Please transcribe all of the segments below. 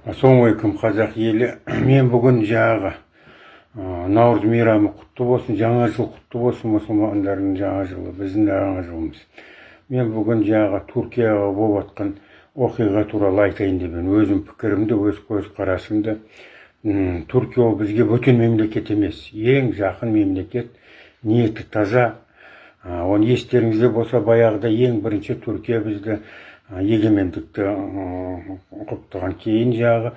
Ассалаумағалейкум қазақ елі. Мен бүгін жағы Наурыз мейрамы құтты болсын, жаңа жыл құтты болсын, мұсылмандардың жаңа жылы, біздің жаңа жылымыз. Мен бүгін жағы Түркияға болып жатқан оқиға туралы айтайын деп едім. Өзім пікірімді, өз көзқарасымды. Түркия ол бізге бөтен мемлекет емес, ең жақын мемлекет, ниеті таза. Оны естеріңізде болса, баяғыда ең бірінші Түркия бізді егемендікті құптаған кейін жағы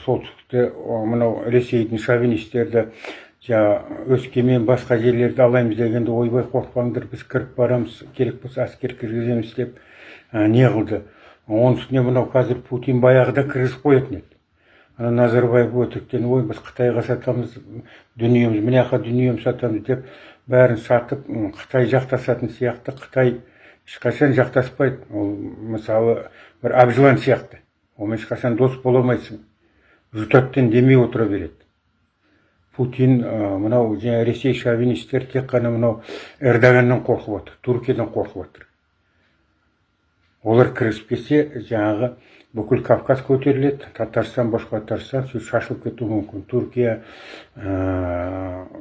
солтүстікте мынау Ресейдің шовинистерді Өскемен басқа жерлерді алаймыз дегенде ойбай қорықпаңдар, біз кіріп барамыз, керек болса әскер кіргіземіз деп не қылды. Оның үстіне мынау қазір Путин баяғыда кіргізіп қоятын еді. Назарбаев өтіріктен ой біз Қытайға сатамыз дүниеміз, мына жаққа дүниеміз сатамыз деп бәрін сатып Қытай жақтасатын сияқты. Қытай ешқашан жақтаспайды. Ол мысалы бір Абжылан сияқты. Ол ешқашан дос бола алмайсың. Жұтаттен демей отыра береді. Путин мынау Ресей шовинистер тек қана мынау Эрдоганнан қорқып отыр, Түркиядан қорқып отыр. Олар кірісіп келсе, жаңағы бүкіл Кавказ көтеріледі, Татарстан, Башқұртстан шашылып кетуі мүмкін. Түркия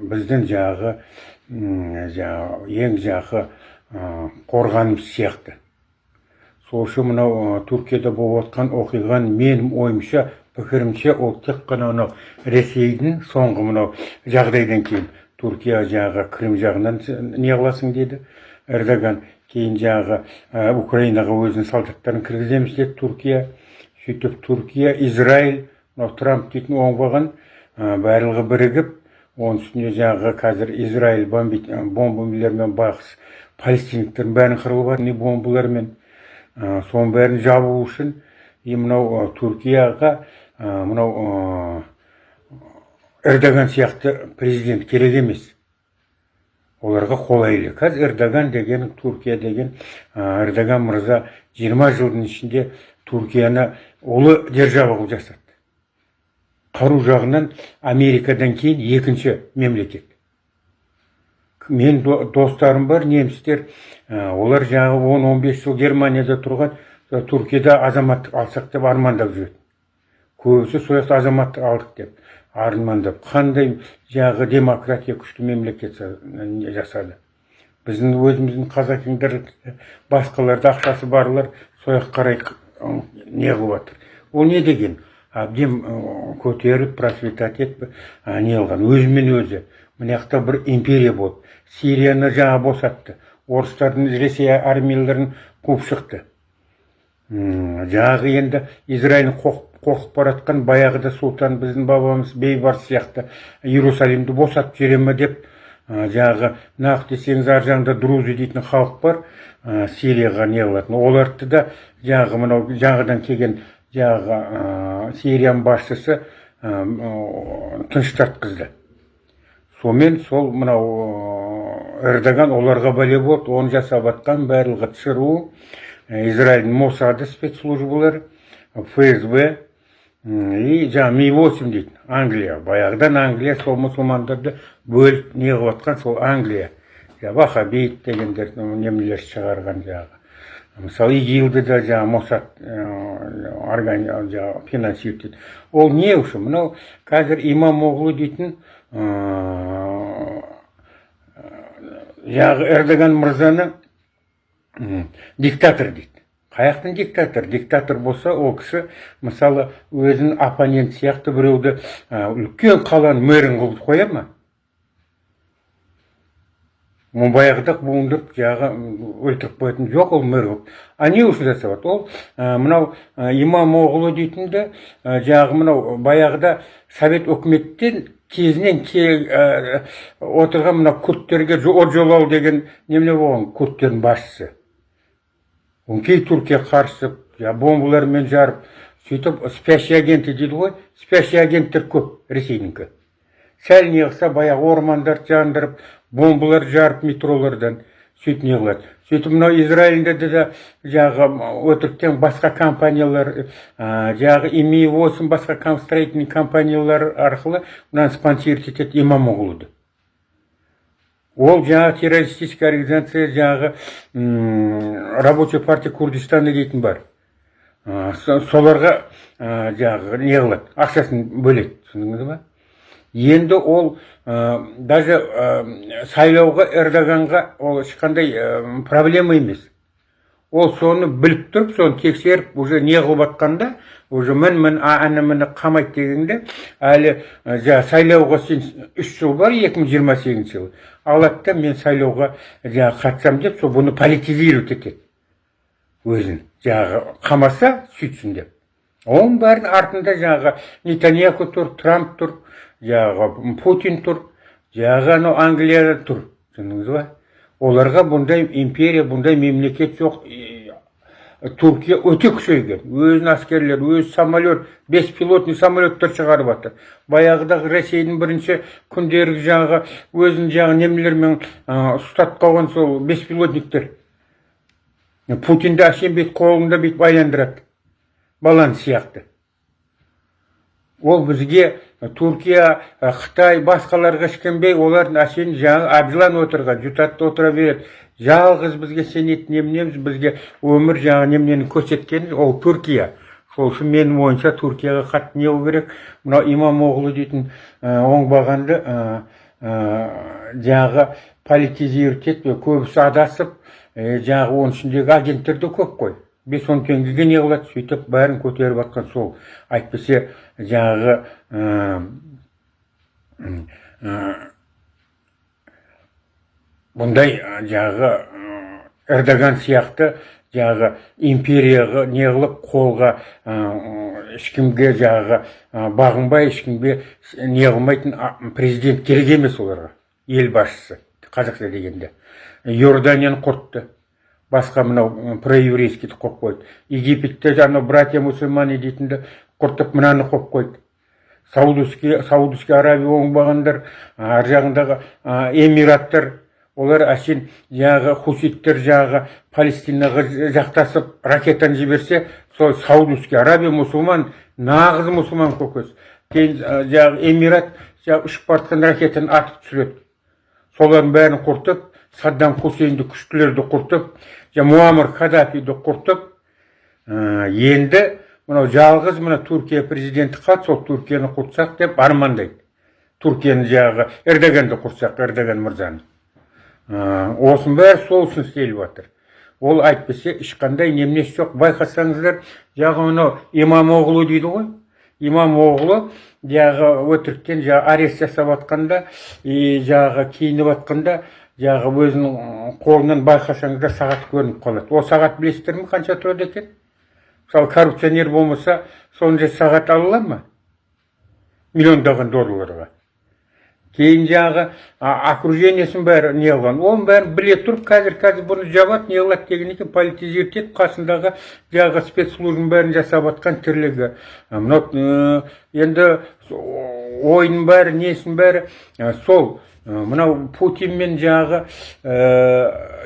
біздің жағы ең жағы қорғанымыз сияқты. Сол үшін мынау Түркияда болып отқан оқиған менің ойымша, пікірімше, ол тек қана мынау Ресейдің соңғы мынау жағдайдан кейін Түркия жағы Крым жағынан не қыласың деді Эрдоган. Кейін жағы Украинаға өзінің солдаттарын кіргіземіз деді Түркия. Сөйтіп Түркия, Израиль, Трамп дейтін оңбаған барлығы бірігіп, оның үстіне жағы қазір Израиль бомбалармен бағыс палестиндіктердің бәрін қырылып жатыр, бомбалармен. Соның бәрін жабу үшін мынау Түркияға мынау Эрдоган сияқты президент керек емес. Оларға қолайлы. Қазір Эрдоган деген, Түркия деген, Эрдоган мырза 20 жылдың ішінде Түркияны ұлы держава қылып жасады. Қару жағынан Америкадан кейін екінші мемлекет. Мен достарым бар, немістер, олар жағы 10-15 жыл Германияда тұрған, Түркияда азаматтық алсақ деп армандап жүреді. Көбісі сояқты азаматтық алдық деп армандап, қандай жағы демократия күшті мемлекет жасады. Біздің өзіміздің қазақтар, басқаларда ақшасы барлар сояқ қарай не қылып жатыр. Ол не деген? Әбден көтеріп, просветать етіп, не қылған. Өзімен өзі. Мына жақта бір империя болды. Сирияны жаңа босатты. Орыстардың Ресей армияларын қуып шықты. Жағы енді Израиль қорқып баратқан баяғыда сұлтан біздің бабамыз Бейбарс сияқты Иерусалимді босатып жібере деп жағы нақ десеңіз ар жағында друзы дейтін халық бар, Сирияға не қылатын. Оларды да жағы мынау жаңадан келген жағы Сирияның басшысы тыныштатқызды. Сонымен сол мынау Эрдоган оларға бәле болды, оны жасап атқан барлығы ЦРУ, Израильдің Моссады спецслужбалары, ФСБ и жаңа Ми-8 дейді, Англия. Баяғыдан Англия сол мұсылмандарды бөліп не қылып атқан сол Англия. Вахабит дегендер немелер шығарған жағы. Мысалы, ИГИЛді да жаңа Моссад финансирует. Ол не үшін? Мынау қазір имам оғлы дейтін жағы Эрдоган мырзаны диктатор дейді. Қаяқтың диктатор? Диктатор болса, ол кісі, мысалы, өзінің оппонент сияқты біреуді үлкен қаланың мэрін қылып қоя ма? Ол баяғыда буындырып, жағы өлтіріп қоятын жоқ, ол мэр қылып. Не үшін жасап? Ол мынау имам оғлы дейтінді, жағы мынау баяғыда Совет өкіметтен кезінен отырған мынау күрттерге Оджолал деген немене болған күрттердің басшысы. Кей Түркия қарсы бомбалармен жарып, сөйтіп спящий агенті дейді ғой, спящий агенттер көп Ресейдіңкі. Сәл не қылса, баяғы ормандар жандырып, бомбалар жарып метролардан сөйтіп не қылады. Сөйтіп мынау Израильде де жағы өтіріктен басқа компаниялар, жағы Ми-8 басқа строительный компаниялар арқылы мұнан спонсировать етеді имам оғлыды. Ол жаңағы террористическая организация, жаңағы рабочая партия Курдистаны дейтін бар. соларға жаңағы не қылады, ақшасын бөледі, түсіндіңіз ба? Енді ол даже сайлауға Эрдоганға ол ешқандай проблема емес. Ол соны біліп тұрып, соны тексеріп, уже не қылып атқанда, уже мін қамайды дегенде, әлі сайлауға сен 3 жыл бар, 2028 жылы. Алады да мен сайлауға қатысам деп, сол бұны политизировать етеді. Өзін қамаса сөйтсін деп. Оның бәрін артында Нетаньяху тұр, Трамп тұр, Путин тұр, Англияда тұр. Түсіндіңіз ба? Оларға бұндай империя, бұндай мемлекет жоқ. Түркия өте күшейген. Өзін аскерлер, өз самолет, беспилотный самолеттер шығарып жатыр. Баяғыдағы Ресейдің бірінші күндері өзін немелермен ұстап қалған сол беспилотниктер. Путинді әшейін бет қолында бет байландырады. Балан сияқты. Ол бізге Түркия, Қытай, басқаларға ішкенбей, олардың әшейін абжылан отырған, жұтатты отыра береді. Жалғыз бізге сенетін немнеміз, бізге өмір немнені көрсеткен, ол Түркия. Сол үшін менің ойынша Түркияға қатты не керек. Мынау Имамоғлу дейтін оңбағанды политизировать етпей, көбісі адасып, оның ішіндегі агенттерді көп қой. 5-10 теңгеге не қылады, сөйтіп бәрін көтеріп атқан сол. Айтпесе бұндай Эрдоган сияқты империяға не қылып қолға ешкімге бағынбай, ешкімге не қылмайтын президент керек емес оларға. Ел басшысы, қазақша дегенде. Иорданияны құртты. Басқа мынау проеврейскийді қойып қойды. Египетте братья мусульмане дейтінді құртып мынаны қойып қойды. Саудовский Аравия оңбағандар, ар жағындағы эмираттар, олар әшейін хуситтер Палестинаға жақтасып ракетаны жіберсе, сол Саудовский Аравия мұсылман, нағыз мұсылман көкөз. Кейін эмират ұшып бартқан ракетаны атып түсіреді. Солардың бәрін құртып, Саддам Хусейнді күштілерді құртып, Муаммар Каддафиді құртып, енді мынау жалғыз Түркия президенті қат, сол Түркияны құртсақ деп армандайды. Түркияны Эрдоганды құртсақ, Эрдоган мырзаны. Осын бәрі сол үшін істеліп жатыр. Ол айтпесе, ешқандай немнесі жоқ. Байқасаңыздар, мынау Имамоғлу дейді ғой. Имамоғлу өтіріктен арест жасап атқанда, киініп атқанда, өзінің қолынан байқасаңыздар сағат көрініп қалады. Ол сағат білесіздер ме, қанша тұрады екен? Мысалы, коррупционер болмаса, сондай сағат алыла ма? Миллиондаған долларға. Кейін окружениесін бәрі не қылған. Оның бәрін біле тұрып, қазір бұны жабат, не қылады деген екен, политизировать етіп, қасындағы спецслужбын бәрін жасап атқан тірлігі. Енді ойын бәрі, несін бәрі сол. Мынау Путин мен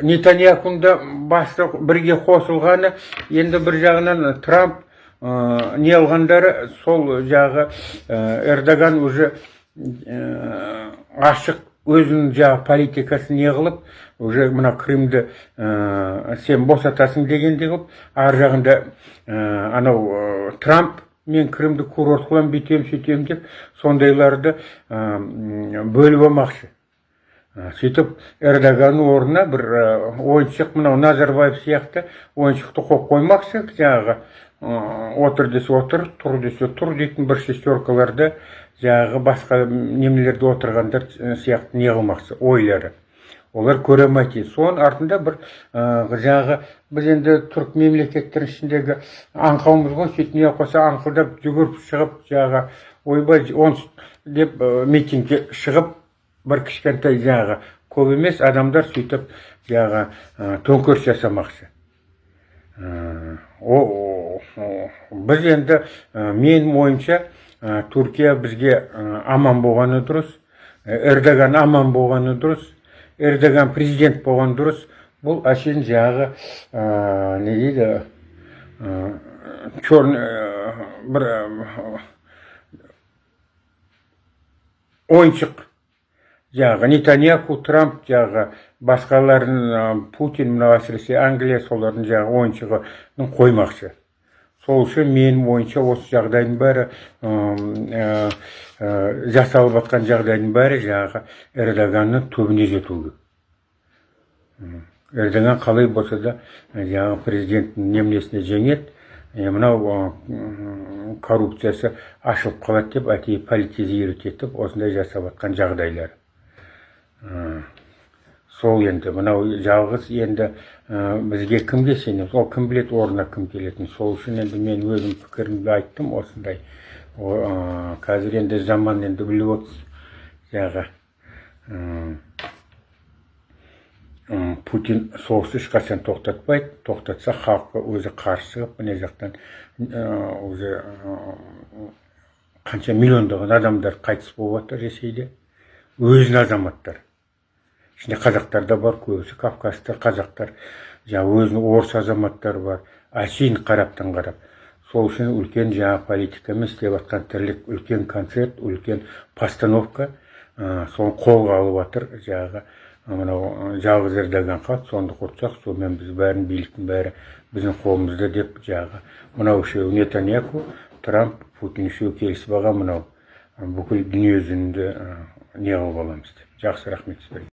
Нетаньяхуны басты бірге қосылғаны, енді бір жағынан Трамп не алғандары, сол Эрдоган уже ашық өзінің политикасын не қылып, уже мына Крымды сен босатасың дегенде қылып, ар жағында Трамп мен Крымды курорт қылам, бүйтем, сөйтем деп, сондайларды бөліп алмақшы. Сөйтіп, Эрдоганның орнына бір ойыншық, мынау Назарбаев сияқты ойыншықты қойып қоймақшы, отыр десе отыр, тұр десе тұр дейтін бір шестеркаларды, басқа немелерде отырғандар сияқты не қылмақшы, ойлары. Олар көремейді. Соның артында бір біз енді түрік мемлекеттерінің ішіндегі аңқауымыз ғой, сөйтіне қоса аңқылдап жүгіріп шығып, ойбай, деп митингке шығып, бір кішкентай көп емес адамдар сөйтіп төңкеріс жасамақшы. Біз енді менің ойымша Түркия бізге аман болғаны дұрыс, Эрдоган аман болғаны дұрыс, Эрдоган президент болған дұрыс. Бұл әшейін не дейді, бір ойыншық. Нетаньяху, Трамп, басқаларын Путин, әсіресе Англия солардың ойыншығын қоймақшы. Сол үшін менің ойымша осы жағдайдың бәрі жасалып жатқан жағдайдың бәрі жаңағы Эрдоганның түбіне жетуі. Эрдоган қалай болса да жаңағы президенттің немнесіне жеңеді, мынау коррупциясы ашылып қалады деп әдейі политизировать етіп осындай жасап жатқан жағдайлар. Сол енді мынау жалғыз енді бізге кімге сенеміз, ол кім біледі орнына кім келетінін. Сол үшін енді мен өзім пікірімді айттым осындай. Қазір енді заман енді біліп отырсыз, жаңағы Путин соғысты ешқашан тоқтатпайды. Тоқтатса халқы өзі қарсы шығып, мына жақтан уже қанша миллиондаған адамдар қайтыс болып жатыр Ресейде. Өзінің азаматтар. Ішінде қазақтар да бар, көбісі кавказдар, қазақтар, жаңағы өзінің орыс азаматтары бар. Әшейін қараптан қарап. Сол үшін үлкен жаңа политикамен істеп жатқан тірлік, үлкен концерт, үлкен постановка, соны қолға алып жатыр жаңағы. Мынау жалғыз Эрдоган қалды, сонды құртсақ, сонымен біз бәрін биліктің бәрі біздің қолымызда деп жаңағы. Мынау үшеуі Нетаньяху, Трамп, Путин үшеуі келісіп алған мынау бүкіл дүние жүзінде не қылып аламыз деп. Жақсы, рахмет сіздерге.